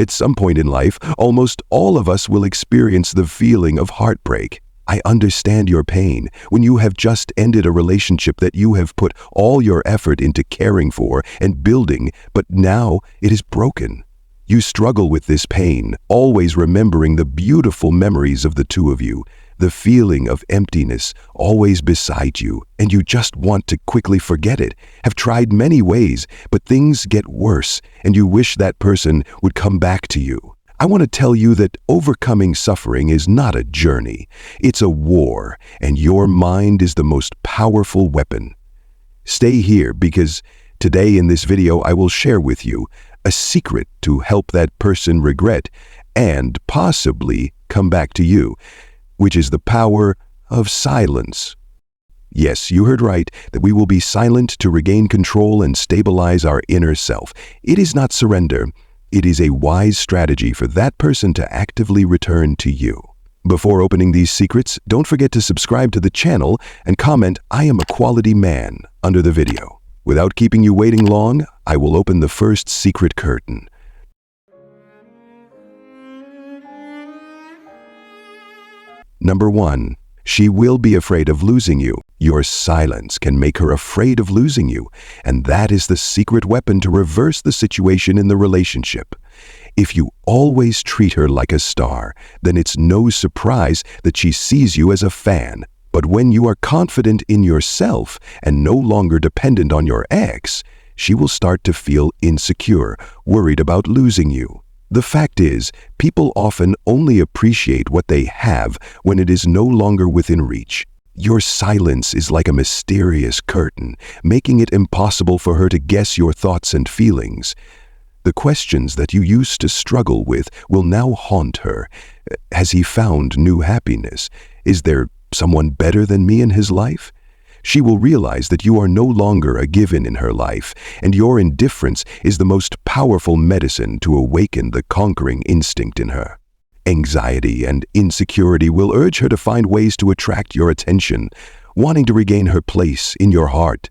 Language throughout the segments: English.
At some point in life, almost all of us will experience the feeling of heartbreak. I understand your pain when you have just ended a relationship that you have put all your effort into caring for and building, but now it is broken. You struggle with this pain, always remembering the beautiful memories of the two of you, the feeling of emptiness always beside you, and you just want to quickly forget it. Have tried many ways, but things get worse, and you wish that person would come back to you. I want to tell you that overcoming suffering is not a journey. It's a war, and your mind is the most powerful weapon. Stay here because today in this video I will share with you a secret to help that person regret and possibly come back to you, which is the power of silence. Yes, you heard right, that we will be silent to regain control and stabilize our inner self. It is not surrender. It is a wise strategy for that person to actively return to you. Before opening these secrets, don't forget to subscribe to the channel and comment "I am a quality man" under the video. Without keeping you waiting long, I will open the first secret curtain. Number 1. She will be afraid of losing you. Your silence can make her afraid of losing you, and that is the secret weapon to reverse the situation in the relationship. If you always treat her like a star, then it's no surprise that she sees you as a fan. But when you are confident in yourself and no longer dependent on your ex, she will start to feel insecure, worried about losing you. The fact is, people often only appreciate what they have when it is no longer within reach. Your silence is like a mysterious curtain, making it impossible for her to guess your thoughts and feelings. The questions that you used to struggle with will now haunt her. Has he found new happiness? Is there someone better than me in his life? She will realize that you are no longer a given in her life, and your indifference is the most powerful medicine to awaken the conquering instinct in her. Anxiety and insecurity will urge her to find ways to attract your attention, wanting to regain her place in your heart.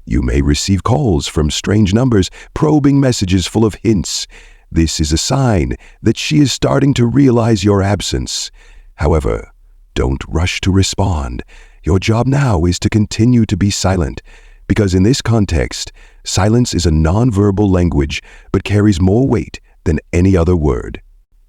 You may receive calls from strange numbers, probing messages full of hints. This is a sign that she is starting to realize your absence. However, don't rush to respond. Your job now is to continue to be silent, because in this context, silence is a nonverbal language but carries more weight than any other word.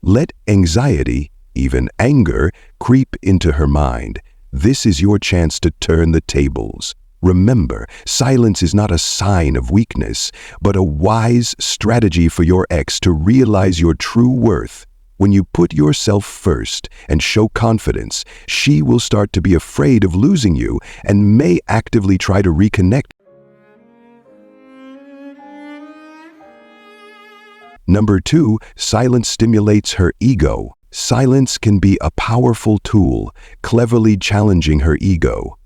Let anxiety, even anger, creep into her mind. This is your chance to turn the tables. Remember, silence is not a sign of weakness, but a wise strategy for your ex to realize your true worth. When you put yourself first and show confidence, she will start to be afraid of losing you and may actively try to reconnect. Number 2, silence stimulates her ego. Silence can be a powerful tool, cleverly challenging her ego.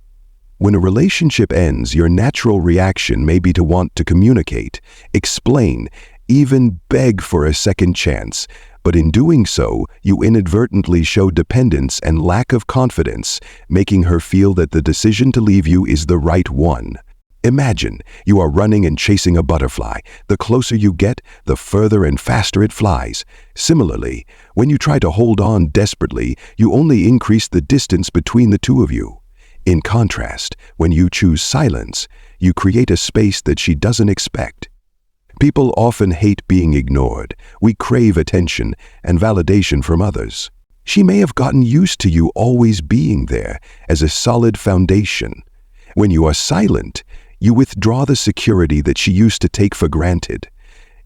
When a relationship ends, your natural reaction may be to want to communicate, explain, even beg for a second chance. But in doing so, you inadvertently show dependence and lack of confidence, making her feel that the decision to leave you is the right one. Imagine you are running and chasing a butterfly. The closer you get, the further and faster it flies. Similarly, when you try to hold on desperately, you only increase the distance between the two of you. In contrast, when you choose silence, you create a space that she doesn't expect. People often hate being ignored. We crave attention and validation from others. She may have gotten used to you always being there as a solid foundation. When you are silent, you withdraw the security that she used to take for granted.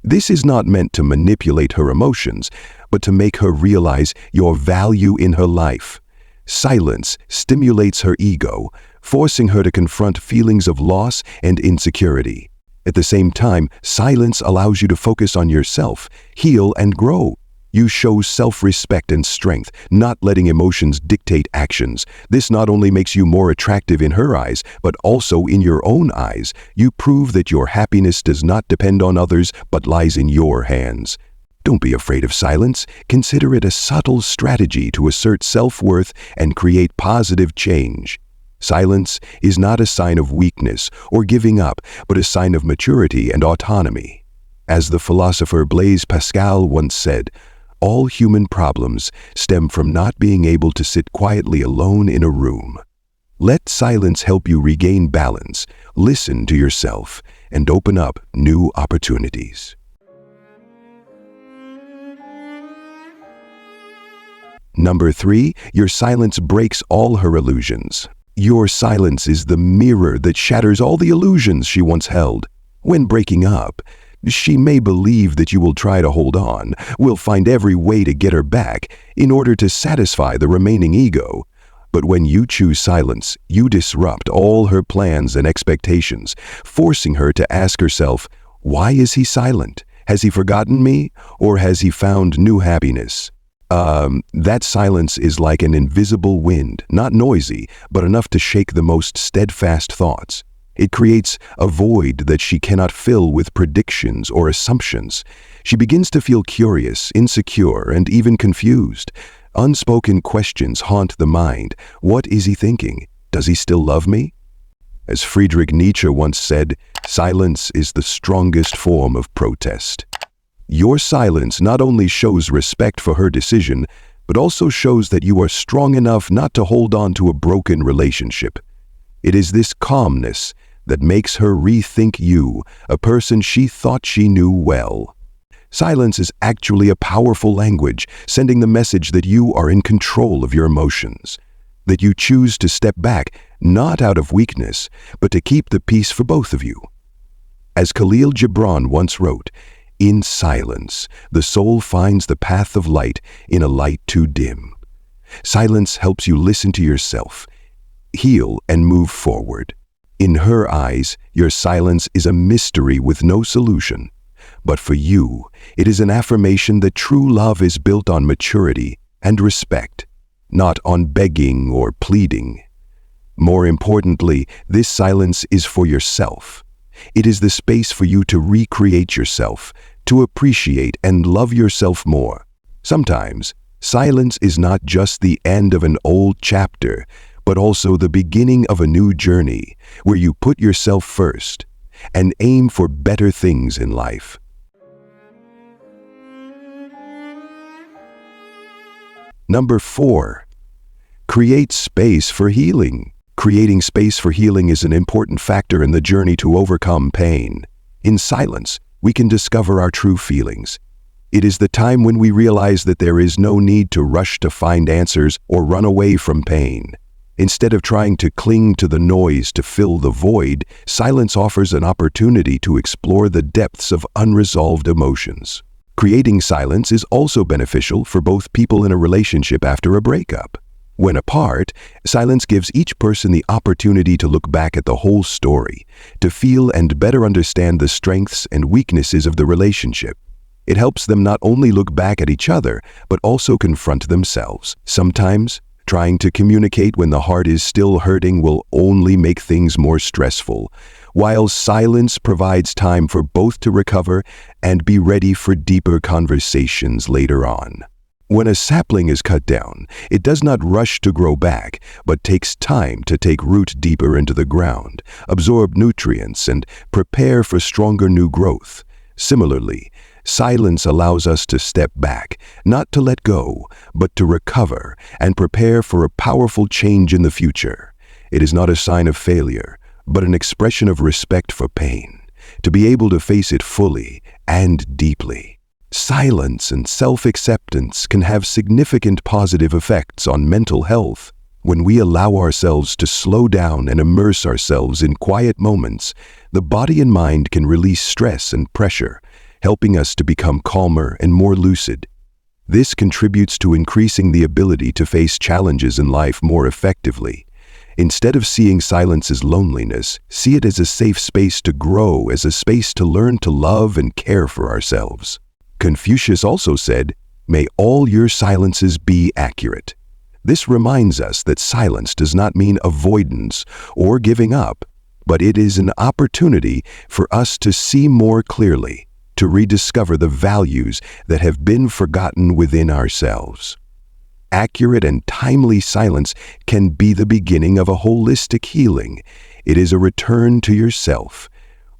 This is not meant to manipulate her emotions, but to make her realize your value in her life. Silence stimulates her ego, forcing her to confront feelings of loss and insecurity. At the same time, silence allows you to focus on yourself, heal, and grow. You show self-respect and strength, not letting emotions dictate actions. This not only makes you more attractive in her eyes, but also in your own eyes. You prove that your happiness does not depend on others, but lies in your hands. Don't be afraid of silence. Consider it a subtle strategy to assert self-worth and create positive change. Silence is not a sign of weakness or giving up, but a sign of maturity and autonomy. As the philosopher Blaise Pascal once said, all human problems stem from not being able to sit quietly alone in a room. Let silence help you regain balance, listen to yourself, and open up new opportunities. Number 3, your silence breaks all her illusions. Your silence is the mirror that shatters all the illusions she once held. When breaking up, she may believe that you will try to hold on, will find every way to get her back in order to satisfy the remaining ego. But when you choose silence, you disrupt all her plans and expectations, forcing her to ask herself, why is he silent? Has he forgotten me? Or has he found new happiness? That silence is like an invisible wind, not noisy, but enough to shake the most steadfast thoughts. It creates a void that she cannot fill with predictions or assumptions. She begins to feel curious, insecure, and even confused. Unspoken questions haunt the mind. What is he thinking? Does he still love me? As Friedrich Nietzsche once said, silence is the strongest form of protest. Your silence not only shows respect for her decision, but also shows that you are strong enough not to hold on to a broken relationship. It is this calmness that makes her rethink you, a person she thought she knew well. Silence is actually a powerful language, sending the message that you are in control of your emotions, that you choose to step back, not out of weakness, but to keep the peace for both of you. As Khalil Gibran once wrote, in silence, the soul finds the path of light in a light too dim. Silence helps you listen to yourself, heal, and move forward. In her eyes, your silence is a mystery with no solution. But for you, it is an affirmation that true love is built on maturity and respect, not on begging or pleading. More importantly, this silence is for yourself. It is the space for you to recreate yourself, to appreciate and love yourself more. Sometimes, silence is not just the end of an old chapter, but also the beginning of a new journey where you put yourself first and aim for better things in life. Number 4, create space for healing. Creating space for healing is an important factor in the journey to overcome pain. In silence, we can discover our true feelings. It is the time when we realize that there is no need to rush to find answers or run away from pain. Instead of trying to cling to the noise to fill the void, silence offers an opportunity to explore the depths of unresolved emotions. Creating silence is also beneficial for both people in a relationship after a breakup. When apart, silence gives each person the opportunity to look back at the whole story, to feel and better understand the strengths and weaknesses of the relationship. It helps them not only look back at each other, but also confront themselves. Sometimes, trying to communicate when the heart is still hurting will only make things more stressful, while silence provides time for both to recover and be ready for deeper conversations later on. When a sapling is cut down, it does not rush to grow back, but takes time to take root deeper into the ground, absorb nutrients, and prepare for stronger new growth. Similarly, silence allows us to step back, not to let go, but to recover and prepare for a powerful change in the future. It is not a sign of failure, but an expression of respect for pain, to be able to face it fully and deeply. Silence and self-acceptance can have significant positive effects on mental health. When we allow ourselves to slow down and immerse ourselves in quiet moments, the body and mind can release stress and pressure, helping us to become calmer and more lucid. This contributes to increasing the ability to face challenges in life more effectively. Instead of seeing silence as loneliness, see it as a safe space to grow, as a space to learn to love and care for ourselves. Confucius also said, "May all your silences be accurate." This reminds us that silence does not mean avoidance or giving up, but it is an opportunity for us to see more clearly, to rediscover the values that have been forgotten within ourselves. Accurate and timely silence can be the beginning of a holistic healing. It is a return to yourself,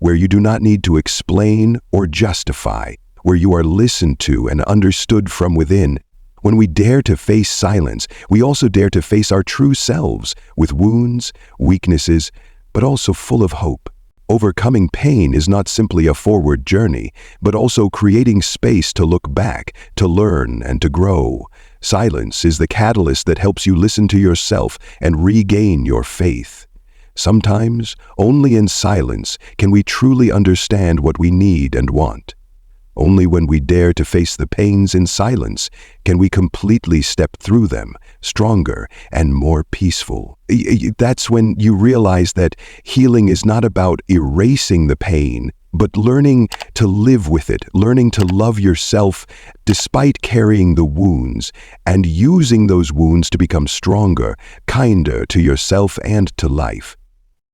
where you do not need to explain or justify, where you are listened to and understood from within. When we dare to face silence, we also dare to face our true selves, with wounds, weaknesses, but also full of hope. Overcoming pain is not simply a forward journey, but also creating space to look back, to learn, and to grow. Silence is the catalyst that helps you listen to yourself and regain your faith. Sometimes, only in silence can we truly understand what we need and want. Only when we dare to face the pains in silence can we completely step through them, stronger and more peaceful. That's when you realize that healing is not about erasing the pain, but learning to live with it, learning to love yourself despite carrying the wounds, and using those wounds to become stronger, kinder to yourself and to life.